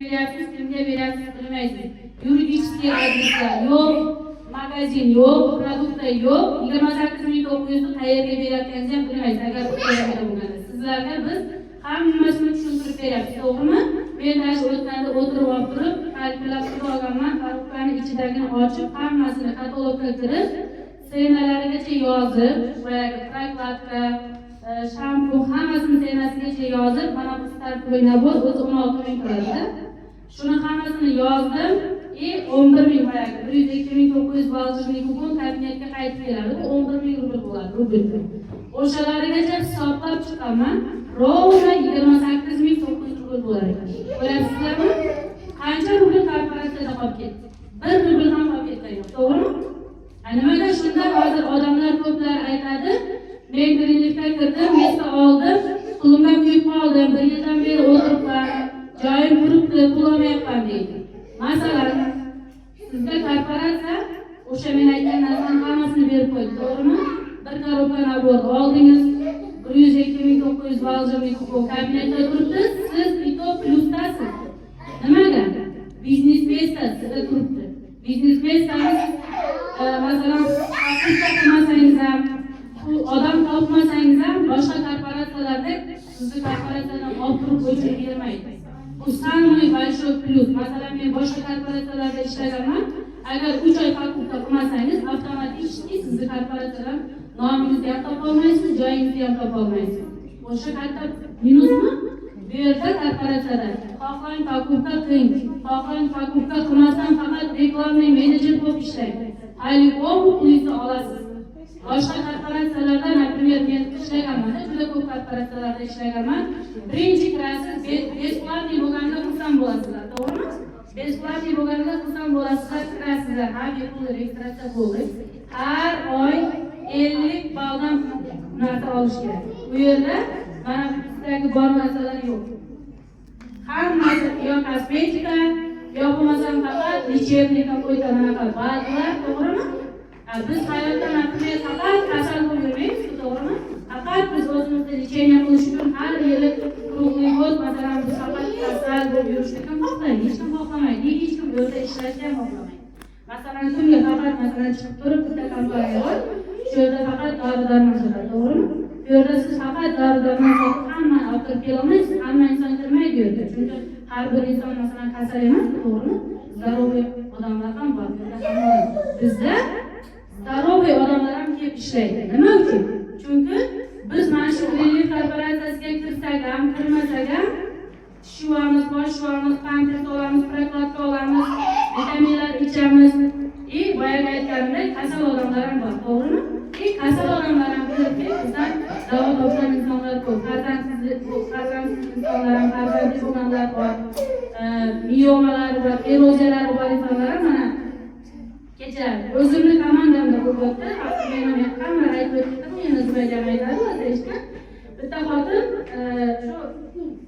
Beryapsiz, kimga beryapsiz bilmaysiz. Yuridik adreslar yo'q, magazin yo'q, produktlar yo'q. 28.900 qayerga berayotganingizni ham bilmaysiz. Agar kerakli bo'lganda sizlarga biz hammasini tushuntirib beryapmiz, to'g'rimi? Men dash o'tganda o'tirib olib turib, kalkulyator qilib olganman, korobkaning ichidagini ochib, hammasini katalogga kirib, senalarigacha yozib, boyagi prokladka, shampun hammasini senasigacha yozib, mana bu startli nabor o'zi 16 ming turadi. Shuni hammasini yozdim. 11 ming boyagi 102.900 balchili kupon kabinetga qaytib keladi. Bu 11 ming rubl bo'ladi, rubl. O'shalarigacha hisoblab chiqaman. Rovna 28.900 rubl bo'lar ekan. Ko'rasizlarmi? Qancha rubl korporatsiyada qolib ketdi? 1 rubl ham qolib ketgan, to'g'rimi? Nimaga shunda hozir odamlar ko'plar aytadi, men greenlikka kirdim, mesga oldim, pulimga kuyib qoldim, 1 yildan beri o'tiribman, joyim turibdi, pul olmayapman deydi. Masalan, sizga korporatsiya o'sha men aytgan narsani hammasini berib qo'ydi, to'g'rimi? Bir korobka nabor oldingiz, 102.900 balchili kupon kabinetda turibdi, siz ito plyusdasiz. Nimaga? Biznes besta sizda turibdi. Biznes bestangiz masalan, haqiqat qilmasangiz ham, odam topmasangiz ham boshqa korporatsiyalarda sizni korporatsiyadan olib turib o'chirib bermaydi. Bu самый большой плюс. Masalan, men boshqa korporatsiyalarda ishlaganman. Agar 3 oy покупка qilmasangiz, avtomatik sizni korporatsiyadan nomingizni ham topa olmaysiz, joyingizni ham topa olmaysiz. O'sha katta minusmi? Bu yerda korporatsiyada xohlang покупка qiling, xohlang покупка qilmasdan faqat reklamni menejer bo'lib ishlang. По-любому pulni olasiz. Boshqa korporatsiyalarda, например, men ishlaganman, juda ko'p korporatsiyalarda ishlaganman. Birinchi kirasiz, besplatniy bo'lganda xursand bo'lasizlar, to'g'rimi? Besplatniy bo'lganda xursand bo'lasizlar, kirasizlar, har pul registratsiya bo'ldi. Har oy 50 balldan narsa olish kerak. Bu yerda mana bizdagi bor narsalar yo'q. Hammasi yo kosmetika, yo bo'lmasam faqat lechebniy какой-то anaqa bazlar, to'g'rimi? Biz hayotda naprimер faqat kasal bo'lib yurmaymiz, to'g'rimi? Faqat biz o'zimizni lecheniya qilish uchun har yili kruglый gод masalan biz faqat kasal bo'lib yurishni xohlaymiz, hech kim xohlamaydi, hech kim yo'lda ishlashni ham xohlamaydi. Masalan, kunga faqat masalan chiqib turib bitta kompaniya bor, shu yerda faqat dori-darmon sotadi, to'g'rimi? Bu yerda siz faqat dori-darmon sotib hammani olib kirib kela olmaysiz, hamma inson kirmaydi bu yerda. Chunki har bir inson masalan kasal emas, to'g'rimi? Здоровый odamlar ham bor. Bizda здоровый odamlar ham kelib ishlaydi. Nima uchun? Chunki biz mana shu greenlik korporatsiyasiga kirsak ham, kirmasak ham tish yuvamiz, bosh yuvamiz, pampers olamiz, prokladka olamiz, vitaminlar ichamiz. Boyaga aytganimdek kasal odamlar ham bor, to'g'rimi? Kasal odamlar ham kirib bizdan davo topgan insonlar ko'p. Farzandsiz insonlar ham, farzandli bo'lganlar bor, miomalar bor, eroziyalar bor insonlar ham mana kecha o'zimni komandamda bo'libdi. Men ham hamma aytib o'tdim, men o'zim aytadi, eshitgan. Bitta xotin shu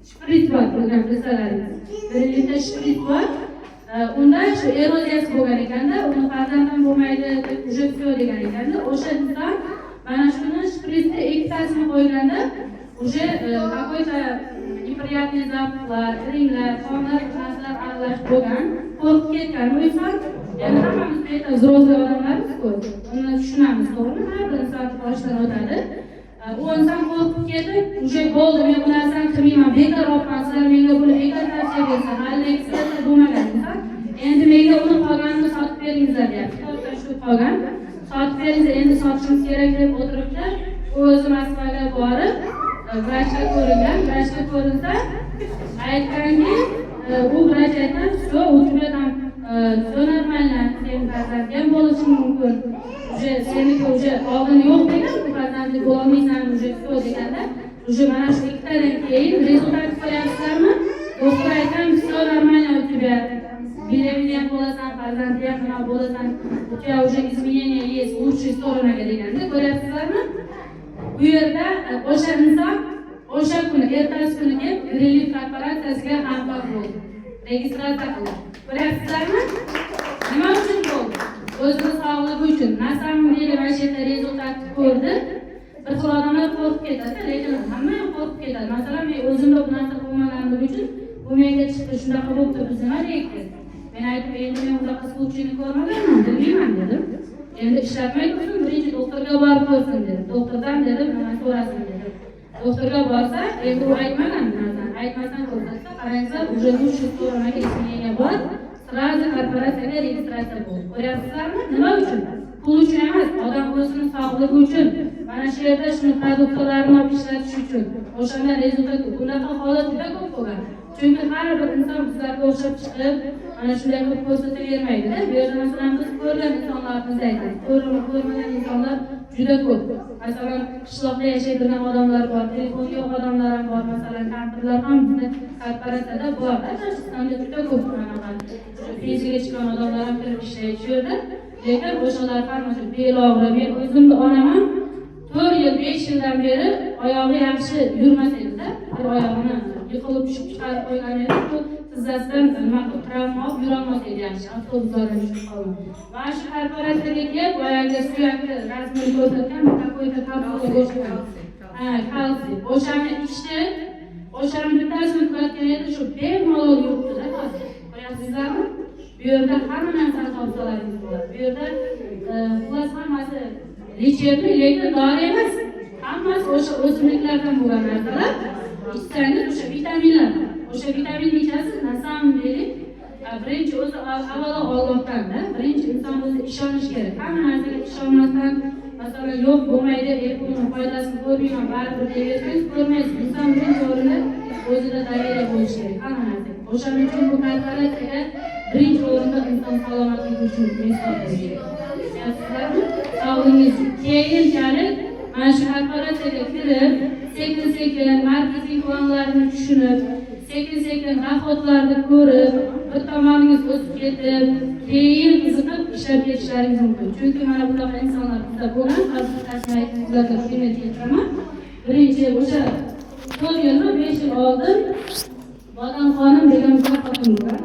shprit bor, bilsalaringiz. Bir litre shprit bor. Unda shu eroziyasi bo'lgan ekanda, uni farzandim bo'lmaydi deb уже всё degan ekanda, o'sha inson mana shuni shpritni ikkitasini qo'yganda уже какой-то неприятный запахlar, ringlar, qonlar, narsalar aralash bo'lgan, qo'rqib ketgan u inson. Endi hammamiz bu yerda взрослый odamlarmiz-ku, uni tushunamiz, to'g'rimi? Har bir inson boshdan o'tadi. U inson qo'rqib ketib, уже bo'ldi, men bu narsani qilmayman, bekor olibman, sizlar menga buni bekor tavsiya bersa, hali ekspertlar bo'lmagan inson. Endi menga uni qolganini sotib beringizlar deyapti. Shu qolgan, sotib beringizlar, endi sotishimiz kerak deb o'tiribdi. U o'zi Moskvaga borib, vrachga ko'ringan, vrachga ko'rinsa, aytganki, u vrach aytadi, "Всё, у тебя там всё нормально, sen farzanding bo'lishi mumkin. Уже seniki уже oldin yo'q degan, bu farzandli bo'lolmaysan, уже всё deganda, уже mana shu ikkitadan keyin rezultat ko'ryapsizlarmi? Doktor aytgan, "Всё нормально у тебя. Беременна bo'lasan, farzandli ham nima bo'lasan, у тебя уже изменения есть в лучшую сторону" deganda, ko'ryapsizlarmi? Bu yerda o'sha inson o'sha kuni ertasi kuni kelib greenlik korporatsiyasiga hamkor bo'ldi. Registratsiya qildi. Ko'ryapsizlarmi? Nima uchun bo'ldi? O'zini sog'ligi uchun. Na samом деле вообще rezultat ko'rdi. Bir xil odamlar qo'rqib ketadi, lekin hamma ham qo'rqib ketadi. Masalan, men o'zimda bu narsa bo'lmaganligi uchun Bu menga chiqdi, shunaqa bo'libdi, biz nima deylik? Men aytdim, endi men bunaqa suvchini ko'rmaganman, bilmayman dedim. Endi ishlatmay tursin, birinchi doktorga borib ko'rsin dedim. Doktordan dedim, nima so'rasin dedim. Doktorga borsa, endi u aytmagan narsani, aytmasdan ko'rsatsa, qarangsa, уже shu so'ramaga isminiga bor, sразу korporatsiyaga registratsiya bo'ldi. Ko'ryapsizlarmi? Nima uchun? Pul uchun emas, odam o'zining sog'ligi uchun. Mana shu yerda shuni produktlarni olib ishlatish uchun. O'shanda rezultat bunaqa holat juda ko'p bo'lgan. Chunki har bir inson bizlarga o'xshab chiqib, mana shunday qilib ko'rsatavermaydi-da. Bu yerda masalan biz ko'rgan insonlarimiz aytamiz. Ko'rmagan insonlar juda ko'p. Masalan, qishloqda yashaydigan odamlar bor, telefon yo'q odamlar ham bor, masalan, kampirlar ham bizni korporatsiyada bor. Tojikistonda juda ko'p anaqa pensiyaga chiqqan odamlar ham kirib ishlaydi shu yerda. Lekin o'shalar hammasi belog'ri. Men o'zimni onam 4 yil, 5 yildan beri oyog'i yaxshi yurmas edi-da. Bir oyog'ini yiqilib tushib chiqarib qo'ygan edi. Shu tizzasidan nima qilib travma olib yurolmas edi yaxshi. Avtobuslardan tushib qolgan. Mana shu korporatsiyaga kelib, boyagi suyakni rasmini ko'rsatgan какой-то kapsula o'xshagan. Kalsiy. O'shani ichdi. O'shani bittasini tugatgan edi, shu bemalol yuribdi-da hozir. Ko'ryapsizlarmi? Bu yerda hamma narsani topsalaringiz bo'ladi. Bu yerda xullas hammasi lechebni, lekin dori emas. Hammasi o'sha o'simliklardan bo'lgan narsalar. İçsangiz o'sha vitaminlar. O'sha vitaminni ichasiz, na samom деле, birinchi o'zi avvalo Allohdan-da, birinchi inson o'zi ishonish kerak. Hamma narsaga ishonmasdan, masalan, yo'q bo'lmaydi, buni foydasini ko'rmayman, baribir deyaversangiz ko'rmaysiz. Inson birinchi o'rinda o'zida davriya bo'lishi kerak hamma narsaga. O'shaning uchun bu korporatsiyaga birinchi o'rinda inson salomatligi uchun misol qo'yish kerak. Sog'lig'ingiz keyinchalik mana shu korporatsiyaga kirib, sekin-sekin marketing planlarini tushunib, sekin-sekin dohodlarni ko'rib, bir tomoningiz o'sib ketib, keyin qiziqib ishlab ketishlaringiz mumkin. Chunki mana bunaqa insonlar bizda bo'lgan, hozir tasmay sizlarga primyer keltiraman. Birinchi o'sha 4 yil, 5 yil oldin Bodan xonim degan bir xotin bor.